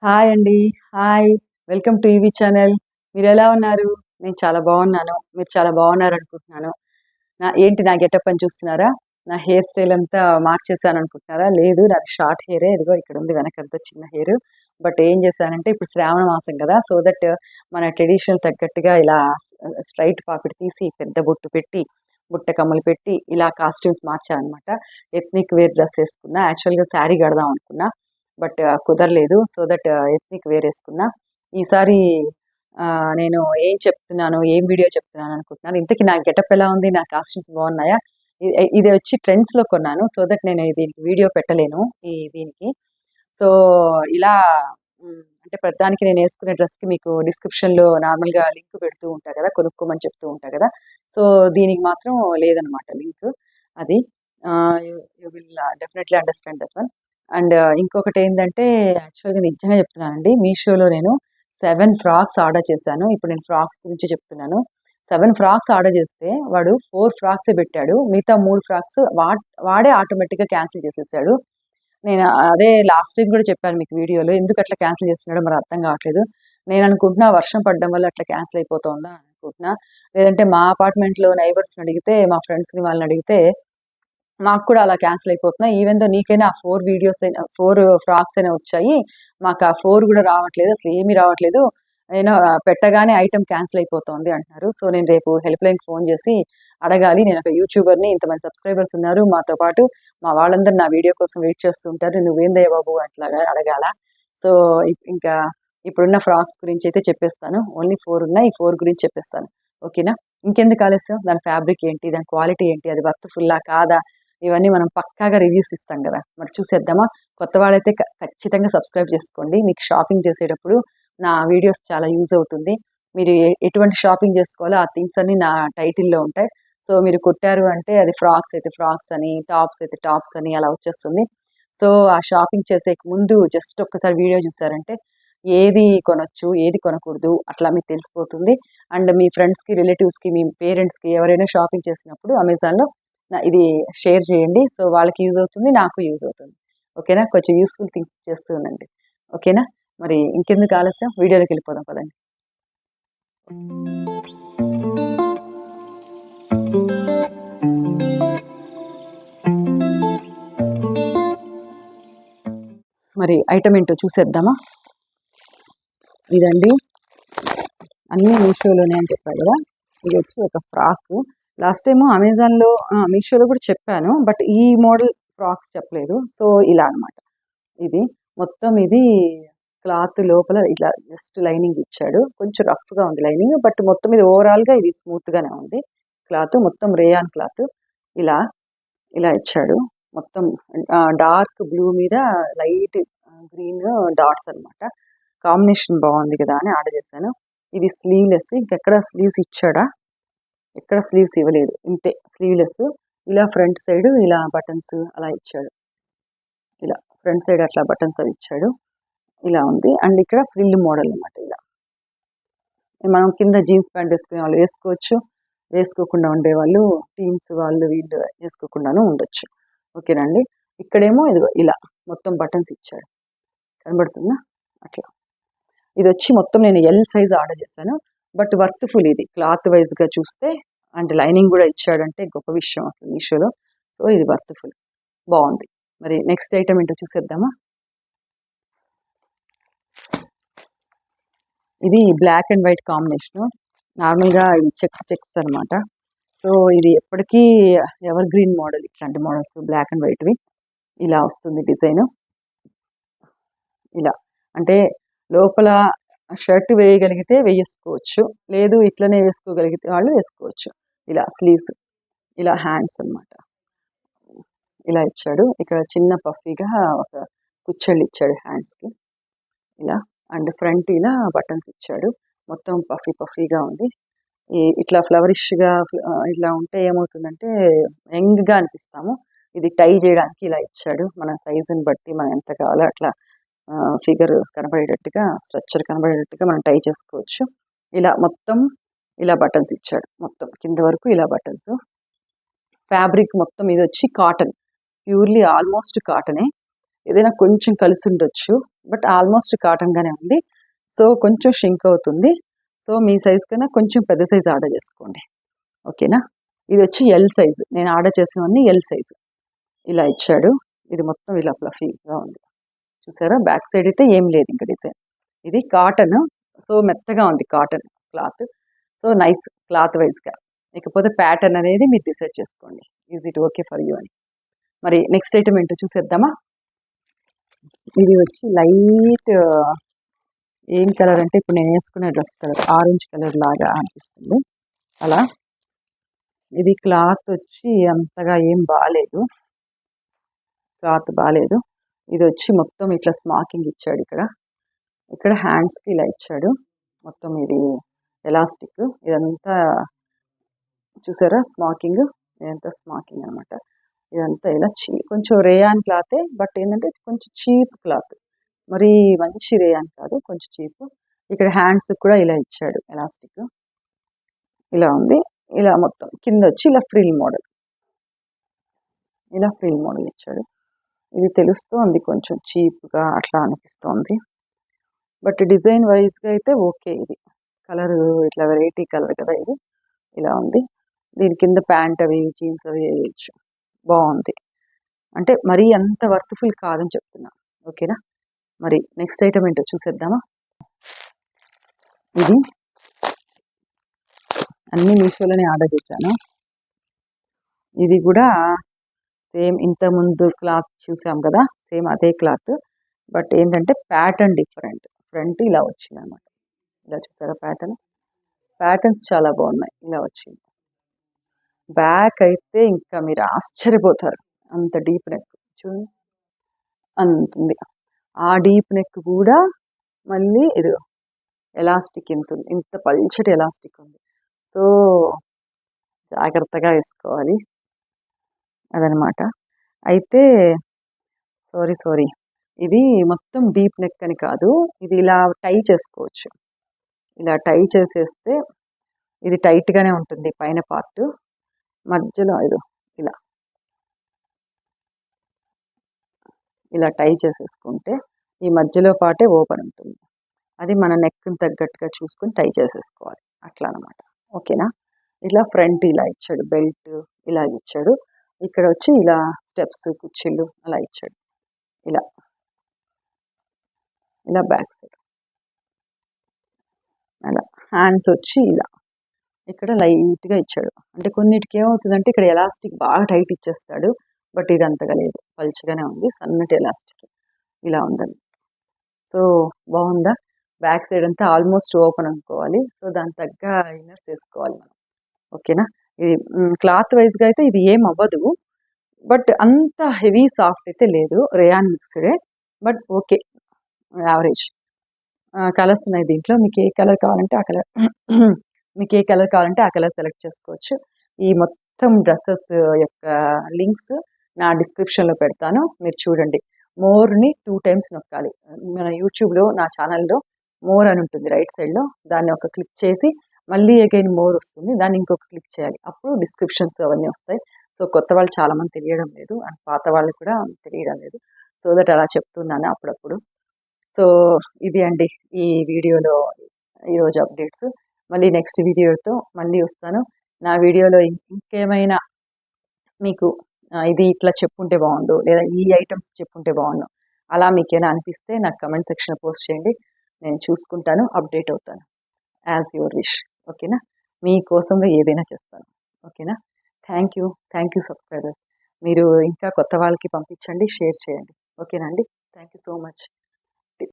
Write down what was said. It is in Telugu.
హాయ్ అండి. Hi. Welcome to EV channel. మీరెలా ఉన్నారు? నేను చాలా బాగున్నాను. మీరు చాలా బాగున్నారనుకుంటున్నాను. ఏంటి నా గెటప్ అని చూస్తున్నారా? నా హెయిర్ స్టైల్ అంతా మార్చేసాననుకుంటున్నారా? లేదు, నాది షార్ట్ హెయిరే. ఇదిగో ఇక్కడుంది వెనకంతా చిన్న హెయిరు. బట్ ఏం చేశానంటే ఇప్పుడు శ్రావణ మాసం కదా! సో దట్ మన ట్రెడిషన్ తగ్గట్టుగా ఇలా స్ట్రెయిట్ పాపిడి తీసి, పెద్ద బొట్టు పెట్టి, బుట్ట కమ్మలు పెట్టి, ఇలా కాస్ట్యూమ్స్ మార్చాననమాట. ఎథ్నిక్ వేర్ డ్రెస్ ఏసుకున్నా. యాక్చువల్‌గా శారీ కడదాం అనుకున్నా. బట్ కుదరలేదు. సో దట్ ఎథ్నిక్ వేర్ ఏసుకున్నా. ఈసారి నేను ఏం చెప్తున్నాను, ఏం వీడియో చెప్తున్నాను అనుకుంటున్నాను. ఇంతకీ నా గెటప్ ఎలా ఉంది? నా కాస్ట్యూమ్స్ బాగున్నాయా? ఇది వచ్చి ట్రెండ్స్‌లో కొన్నాను. సో దట్ నేను దీనికి వీడియో పెట్టలేను దీనికి. సో ఇలా అంటే ప్రతిదానికి నేను ఏసుకునే డ్రెస్‌కి మీకు డిస్క్రిప్షన్‌లో నార్మల్‌గా లింక్ పెడుతూ ఉంటా కదా! కొనుక్కోమని చెప్తూ ఉంటా కదా! సో దీనికి మాత్రం లేదనమాట లింక్. అది. You will definitely understand that one. And ఇంకొకటేందంటే యాక్చువల్‌గా నిజంగా చెప్తున్నానండి. మీషోలో నేను 7 ఫ్రాక్స్ ఆర్డర్ చేశాను. ఇప్పుడు నేను ఫ్రాక్స్ గురించి చెప్తున్నాను. 7 ఫ్రాక్స్ ఆర్డర్ చేస్తే వాడు 4 ఫ్రాక్సే పెట్టాడు. మిగతా 3 ఫ్రాక్స్ వాడే ఆటోమేటిక్‌గా క్యాన్సిల్ చేసేసాడు. నేను అదే లాస్ట్ టైమ్ కూడా చెప్పాను మీకు వీడియోలో. ఎందుకు అట్లా క్యాన్సిల్ చేస్తున్నాడో మరి అర్థం కావట్లేదు. నేను అనుకుంటున్నా వర్షం పడడం వల్ల అట్లా క్యాన్సిల్ అయిపోతుందా అనుకుంటున్నా. లేదంటే మా అపార్ట్మెంట్‌లో నైబర్స్‌ని అడిగితే, మా ఫ్రెండ్స్‌ని వాళ్ళని అడిగితే మాకు కూడా అలా క్యాన్సిల్ అయిపోతున్నాయి. ఈవెన్ దో నీకైనా ఆ 4 వీడియోస్ అయినా 4 ఫ్రాక్స్ అయినా వచ్చాయి. మాకు ఆ 4 కూడా రావట్లేదు. అసలు ఏమీ రావట్లేదు. అయినా పెట్టగానే ఐటెమ్ క్యాన్సిల్ అయిపోతోంది అంటున్నారు. సో నేను రేపు హెల్ప్ లైన్‌కి ఫోన్ చేసి అడగాలి. నేను ఒక యూట్యూబర్‌ని, ఇంతమంది సబ్స్క్రైబర్స్ ఉన్నారు. మాతో పాటు మా వాళ్ళందరూ నా వీడియో కోసం వెయిట్ చేస్తూ ఉంటారు. నువ్వేందయ్య బాబు అట్లాగా అడగాల. సో ఇంకా ఇప్పుడున్న ఫ్రాక్స్ గురించి అయితే చెప్పేస్తాను. ఓన్లీ 4 ఉన్నాయి. ఈ 4 గురించి చెప్పేస్తాను. ఓకేనా? ఇంకెందుకు ఆలస్యం? దాని ఫ్యాబ్రిక్ ఏంటి? దాని క్వాలిటీ ఏంటి? అది వర్త్‌ఫుల్లా కాదా? ఇవన్నీ మనం పక్కాగా రివ్యూస్ ఇస్తాం గదా! మరి చూసేద్దామా? కొత్త వాళ్ళైతే ఖచ్చితంగా సబ్స్క్రైబ్ చేసుకోండి. మీకు షాపింగ్ చేసేటప్పుడు నా వీడియోస్ చాలా యూజ్ అవుతుంది. మీరు ఎటువంటి షాపింగ్ చేసుకోవాలో ఆ థింగ్స్ అన్నీ నా టైటిల్‌లో ఉంటాయి. సో మీరు కొట్టారు అంటే అది ఫ్రాక్స్ అయితే ఫ్రాక్స్ అని, టాప్స్ అయితే టాప్స్ అని అలా వచ్చేస్తుంది. సో ఆ షాపింగ్ చేసేకి ముందు జస్ట్ ఒక్కసారి వీడియో చూసారంటే ఏది కొనొచ్చు, ఏది కొనకూడదు అట్లా మీకు తెలిసిపోతుంది. అండ్ మీ ఫ్రెండ్స్‌కి, రిలేటివ్స్‌కి, మీ పేరెంట్స్‌కి ఎవరైనా షాపింగ్ చేసినప్పుడు అమెజాన్‌లో ఇది షేర్ చేయండి. సో వాళ్ళకి యూజ్ అవుతుంది. నాకు యూజ్ అవుతుంది. ఓకేనా? కొంచెం యూజ్‌ఫుల్ థింగ్స్ చేస్తూ ఉండండి. ఓకేనా? మరి ఇంకెందుకు ఆలస్యం? వీడియోలోకి వెళ్ళిపోదాం పదండి. మరి ఐటమ్ ఏంటో చూసేద్దామా? ఇదండి. అన్నీ మీషోలోనే అని చెప్పా కదా! ఇది వచ్చి ఒక ఫ్రాకు. లాస్ట్ టైము అమెజాన్‌లో మీషోలో కూడా చెప్పాను. బట్ ఈ మోడల్ ఫ్రాక్స్ చెప్పలేదు. సో ఇలా అనమాట. ఇది మొత్తం ఇది క్లాత్ లోపల ఇట్లా జస్ట్ లైనింగ్ ఇచ్చాడు. కొంచెం రఫ్‌గా ఉంది లైనింగ్. బట్ మొత్తం ఇది ఓవరాల్‌గా ఇది స్మూత్‌గానే ఉంది. క్లాత్ మొత్తం రేయాన్ క్లాత్. ఇలా, ఇలా ఇచ్చాడు. మొత్తం డార్క్ బ్లూ మీద లైట్ గ్రీన్ డాట్స్ అనమాట. కాంబినేషన్ బాగుంది కదా అని ఆర్డర్ చేశాను. ఇది స్లీవ్‌లెస్. ఇంకెక్కడ స్లీవ్స్ ఇచ్చాడా? ఎక్కడ స్లీవ్స్ ఇవ్వలేదు. ఇంతే స్లీవ్‌లెస్. ఇలా ఫ్రంట్ సైడ్ ఇలా బటన్స్ అలా ఇచ్చాడు. ఇలా ఫ్రంట్ సైడ్ అట్లా బటన్స్ అవి ఇచ్చాడు. ఇలా ఉంది. అండ్ ఇక్కడ ఫ్రిల్ మోడల్ అనమాట ఇలా. మనం కింద జీన్స్ ప్యాంట్ వేసుకునే వాళ్ళు వేసుకోవచ్చు. వేసుకోకుండా ఉండేవాళ్ళు టీన్స్ వాళ్ళు వీళ్ళు వేసుకోకుండాను ఉండొచ్చు. ఓకేనండి. ఇక్కడేమో ఇదిగో ఇలా మొత్తం బటన్స్ ఇచ్చాడు. కనబడుతుందా? అట్లా. ఇది వచ్చి మొత్తం నేను ఎల్ సైజ్ ఆర్డర్ చేశాను. బట్ వర్త్‌ఫుల్ ఇది. క్లాత్ వైస్‌గా చూస్తే అండ్ లైనింగ్ కూడా ఇచ్చాడంటే గొప్ప విషయం అసలు మీషోలో. సో ఇది వర్త్‌ఫుల్. బాగుంది. మరి నెక్స్ట్ ఐటమ్ ఏంటో చూసేద్దామా? ఇది బ్లాక్ అండ్ వైట్ కాంబినేషను. నార్మల్‌గా ఇది చెక్స్ అనమాట. సో ఇది ఎప్పటికీ ఎవర్ గ్రీన్ మోడల్ ఇట్లాంటి మోడల్స్ బ్లాక్ అండ్ వైట్‌వి. ఇలా వస్తుంది డిజైను. ఇలా. అంటే లోపల షర్ట్ వేయగలిగితే వేయేసుకోవచ్చు. లేదు ఇట్లనే వేసుకోగలిగితే వాళ్ళు వేసుకోవచ్చు. ఇలా స్లీవ్స్. ఇలా హ్యాండ్స్ అనమాట. ఇలా ఇచ్చాడు. ఇక్కడ చిన్న పఫీగా ఒక కుచ్చెళ్ళు ఇచ్చాడు హ్యాండ్స్‌కి. ఇలా. అండ్ ఫ్రంట్ ఇలా బటన్స్ ఇచ్చాడు. మొత్తం పఫీగా ఉంది. ఇట్లా ఫ్లవరిష్‌గా ఇట్లా ఉంటే ఏమవుతుందంటే యంగ్‌గా అనిపిస్తాము. ఇది టై చేయడానికి ఇలా ఇచ్చాడు. మన సైజుని బట్టి మనం ఎంత కావాలో అట్లా ఫిగర్ కనబడేటట్టుగా, స్ట్రక్చర్ కనబడేటట్టుగా మనం టై చేసుకోవచ్చు. ఇలా మొత్తం ఇలా బటన్స్ ఇచ్చాడు. మొత్తం కింద వరకు ఇలా బటన్స్. ఫ్యాబ్రిక్ మొత్తం ఇదొచ్చి కాటన్. ప్యూర్‌లీ ఆల్మోస్ట్ కాటనే. ఏదైనా కొంచెం కలిసి ఉండొచ్చు. బట్ ఆల్మోస్ట్ కాటన్గానే ఉంది. సో కొంచెం షింక్ అవుతుంది. సో మీ సైజ్ కన్నా కొంచెం పెద్ద సైజ్ ఆర్డర్ చేసుకోండి. ఓకేనా. ఇది వచ్చి ఎల్ సైజు, నేను ఆర్డర్ చేసినవన్నీ ఎల్ సైజు. ఇలా ఇచ్చాడు. ఇది మొత్తం ఇలా ఫ్లఫీగా ఉంది. చూసారా, బ్యాక్ సైడ్ అయితే ఏం లేదు ఇంకా డిజైన్. ఇది కాటన్, సో మెత్తగా ఉంది cotton cloth. So nice cloth వైజ్గా. ఇకపోతే ప్యాటర్న్ అనేది మీరు డిసైడ్ చేసుకోండి, is it okay for you అని. మరి నెక్స్ట్ ఐటమ్ ఏంటో చూసేద్దామా. ఇది వచ్చి లైట్ ఏం కలర్ అంటే ఇప్పుడు నేను వేసుకునే డ్రెస్ కలర్ ఆరెంజ్ కలర్ లాగా అనిపిస్తుంది అలా. ఇది క్లాత్ వచ్చి అంతగా ఏం బాగాలేదు, క్లాత్ బాగాలేదు. ఇది వచ్చి మొత్తం ఇట్లా స్మాకింగ్ ఇచ్చాడు. ఇక్కడ హ్యాండ్స్కి ఇలా ఇచ్చాడు మొత్తం. ఇది ఎలాస్టిక్ ఇదంతా చూసారా, స్మాకింగ్ ఇదంతా స్మాకింగ్ అనమాట. ఇదంతా ఇలా కొంచెం రేయాన్ క్లాతే, బట్ ఏంటంటే కొంచెం చీప్ క్లాత్, మరి మంచి రేయాన్ కాదు, కొంచెం చీప్. ఇక్కడ హ్యాండ్స్ కూడా ఇలా ఇచ్చాడు ఎలాస్టిక్, ఇలా ఉంది. ఇలా మొత్తం కింద వచ్చి ఇలా ఫ్రిల్ మోడల్, ఇలా ఫ్రిల్ మోడల్ ఇచ్చాడు. ఇది తెలుస్తోంది కొంచెం చీప్గా అట్లా అనిపిస్తోంది, బట్ డిజైన్ వైజ్గా అయితే ఓకే. ఇది కలర్ ఇట్లా వెరైటీ కలర్ కదా ఇది, ఇలా ఉంది. దీని కింద ప్యాంట్ అవి జీన్స్ అవి వేయచ్చు, బాగుంది. అంటే మరీ అంత వర్త్ఫుల్ కాదని చెప్తున్నా. ఓకేనా. మరి నెక్స్ట్ ఐటమ్ ఏంటో చూసేద్దామా. ఇది అన్ని మీషోలోనే ఆర్డర్ చేశాను. ఇది కూడా సేమ్ ఇంతకుముందు క్లాత్ చూసాం కదా, సేమ్ అదే క్లాత్, బట్ ఏంటంటే ప్యాటర్న్ డిఫరెంట్. ఫ్రంట్ ఇలా వచ్చింది అనమాట, ఇలా చూసారా ప్యాటర్న్స్ చాలా బాగున్నాయి, ఇలా వచ్చింది. బ్యాక్ అయితే ఇంకా మీరు ఆశ్చర్యపోతారు, అంత డీప్ నెక్ చూడండి, అంతుంది. ఆ డీప్ నెక్ కూడా మళ్ళీ ఇది ఎలాస్టిక్ ఇంత పల్చటి ఎలాస్టిక్ ఉంది. సో జాగ్రత్తగా వేసుకోవాలి అదనమాట. అయితే సారీ, ఇది మొత్తం డీప్ నెక్ అని కాదు, ఇది ఇలా టై చేసుకోవచ్చు. ఇలా టై చేసేస్తే ఇది టైట్గానే ఉంటుంది పైన పార్ట్, మధ్యలో ఇలా ఇలా టై చేసేసుకుంటే ఈ మధ్యలో పాటే ఓపెన్ ఉంటుంది. అది మన నెక్ని తగ్గట్టుగా చూసుకొని టై చేసేసుకోవాలి అట్లా అనమాట. ఓకేనా. ఇలా ఫ్రంట్ ఇలా ఇచ్చాడు, బెల్ట్ ఇలా ఇచ్చాడు. ఇక్కడ వచ్చి ఇలా స్టెప్స్ కుర్చీలు అలా ఇచ్చాడు. ఇలా ఇలా బ్యాక్ సైడ్ అలా. హ్యాండ్స్ వచ్చి ఇలా ఇక్కడ లైట్గా ఇచ్చాడు. అంటే కొన్నిటికి ఏమవుతుందంటే ఇక్కడ ఎలాస్టిక్ బాగా టైట్ ఇచ్చేస్తాడు, బట్ ఇది అంతగా లేదు, పల్చగానే ఉంది, సన్నటి ఎలాస్టిక్ ఇలా ఉందండి. సో బాగుందా. బ్యాక్ సైడ్ అంతా ఆల్మోస్ట్ ఓపెన్ అనుకోవాలి. సో దాని తగ్గ ఇన్నర్స్ వేసుకోవాలి మనం. ఓకేనా. ఇది క్లాత్ వైజ్గా అయితే ఇది ఏం అవ్వదు, బట్ అంత హెవీ సాఫ్ట్ అయితే లేదు, రేయాన్ మిక్స్డే, బట్ ఓకే యావరేజ్. కలర్స్ ఉన్నాయి దీంట్లో, మీకు ఏ కలర్ కావాలంటే ఆ కలర్ మీకు ఏ కలర్ కావాలంటే ఆ కలర్ సెలెక్ట్ చేసుకోవచ్చు. ఈ మొత్తం డ్రెస్సెస్ యొక్క లింక్స్ నా డిస్క్రిప్షన్లో పెడతాను, మీరు చూడండి. మోర్ని 2 times నొక్కాలి. మన యూట్యూబ్లో నా ఛానల్లో మోర్ అని ఉంటుంది రైట్ సైడ్లో, దాన్ని ఒక క్లిక్ చేసి మళ్ళీ అగైన్ మోర్ వస్తుంది, దాన్ని ఇంకొక క్లిక్ చేయాలి, అప్పుడు డిస్క్రిప్షన్స్ అవన్నీ వస్తాయి. సో కొత్త వాళ్ళు చాలామంది తెలియడం లేదు, అండ్ పాత వాళ్ళు కూడా తెలియడం లేదు. సో దట్ అలా చెప్తున్నాను అప్పుడప్పుడు. సో ఇది అండి ఈ వీడియోలో ఈరోజు అప్డేట్స్. మళ్ళీ నెక్స్ట్ వీడియోతో మళ్ళీ వస్తాను. నా వీడియోలో ఇంకేమైనా మీకు ఇది ఇట్లా చెప్పుంటే బాగుండు, లేదా ఈ ఐటమ్స్ చెప్పుంటే బాగుండు, అలా మీకేనా అనిపిస్తే నాకు కమెంట్ సెక్షన్లో పోస్ట్ చేయండి, నేను చూసుకుంటాను, అప్డేట్ అవుతాను యాజ్ యువర్ విష్. ఓకేనా. మీకోసంగా ఏదైనా చేస్తాను. ఓకేనా. Thank you subscribers. మీరు ఇంకా కొత్త వాళ్ళకి పంపించండి, షేర్ చేయండి. ఓకేనా అండి. Thank you so much.